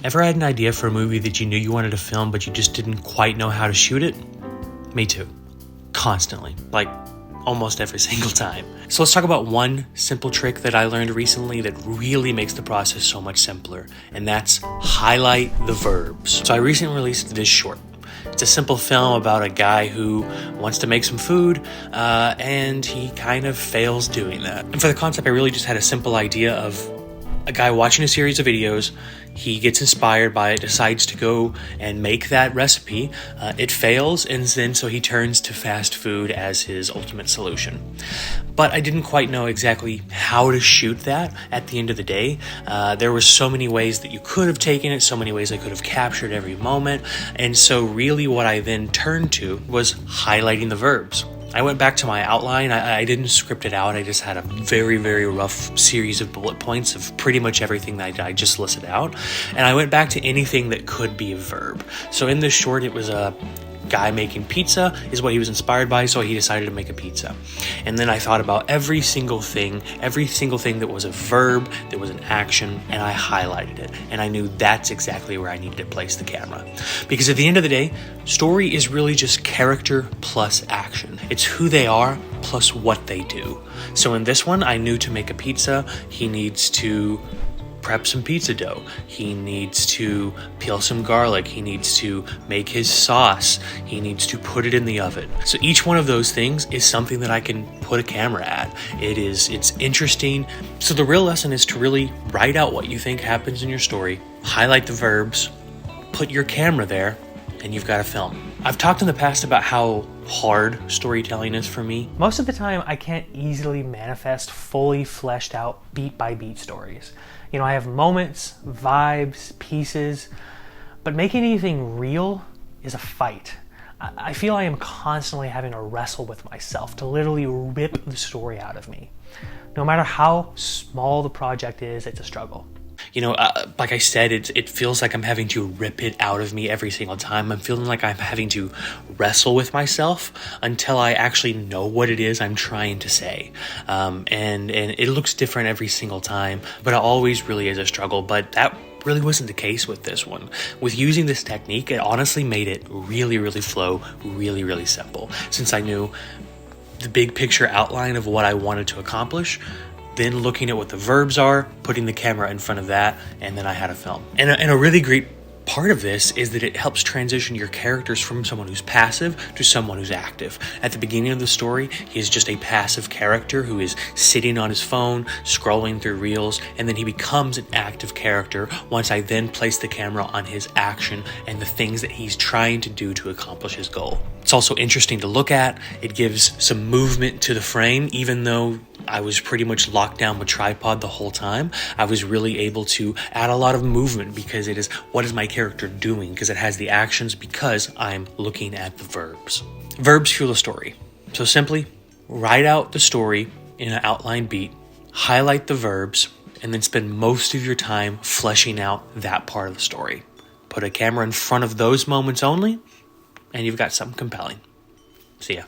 Ever had an idea for a movie that you knew you wanted to film, but you just didn't quite know how to shoot it? Me too. Constantly. Like, almost every single time. So let's talk about one simple trick that I learned recently that really makes the process so much simpler, and that's highlight the verbs. So I recently released this short. It's a simple film about a guy who wants to make some food, and he kind of fails doing that. And for the concept, I really just had a simple idea of a guy watching a series of videos. He gets inspired by it, decides to go and make that recipe. It fails, and then so he turns to fast food as his ultimate solution. But I didn't quite know exactly how to shoot that at the end of the day. There were so many ways that you could have taken it, so many ways I could have captured every moment. And so really what I then turned to was highlighting the verbs. I went back to my outline. I didn't script it out. I just had a very, very rough series of bullet points of pretty much everything that I just listed out. And I went back to anything that could be a verb. So in this short, it was a guy making pizza is what he was inspired by, so he decided to make a pizza. And then I thought about every single thing that was a verb, that was an action, and I highlighted it. And I knew that's exactly where I needed to place the camera. Because at the end of the day, story is really just character plus action. It's who they are plus what they do. So in this one, I knew to make a pizza, he needs to prep some pizza dough. He needs to peel some garlic. He needs to make his sauce. He needs to put it in the oven. So each one of those things is something that I can put a camera at. It's interesting. So the real lesson is to really write out what you think happens in your story, highlight the verbs, put your camera there, and you've got a film. I've talked in the past about how hard storytelling is for me. Most of the time, I can't easily manifest fully fleshed out beat by beat stories. You know, I have moments, vibes, pieces, but making anything real is a fight. I feel I am constantly having to wrestle with myself to literally rip the story out of me. No matter how small the project is, it's a struggle. You know, like I said, it feels like I'm having to rip it out of me every single time. I'm feeling like I'm having to wrestle with myself until I actually know what it is I'm trying to say. And it looks different every single time, but it always really is a struggle. But that really wasn't the case with this one. With using this technique, it honestly made it really, really flow, really, really simple. Since I knew the big picture outline of what I wanted to accomplish, then looking at what the verbs are, putting the camera in front of that, and then I had a film. And a really great part of this is that it helps transition your characters from someone who's passive to someone who's active. At the beginning of the story, he is just a passive character who is sitting on his phone, scrolling through reels, and then he becomes an active character once I then place the camera on his action and the things that he's trying to do to accomplish his goal. It's also interesting to look at. It gives some movement to the frame, even though I was pretty much locked down with tripod the whole time. I was really able to add a lot of movement because it is, what is my character doing? Because it has the actions, because I'm looking at the verbs. Verbs fuel the story. So simply write out the story in an outline beat, highlight the verbs, and then spend most of your time fleshing out that part of the story. Put a camera in front of those moments only, and you've got something compelling. See ya.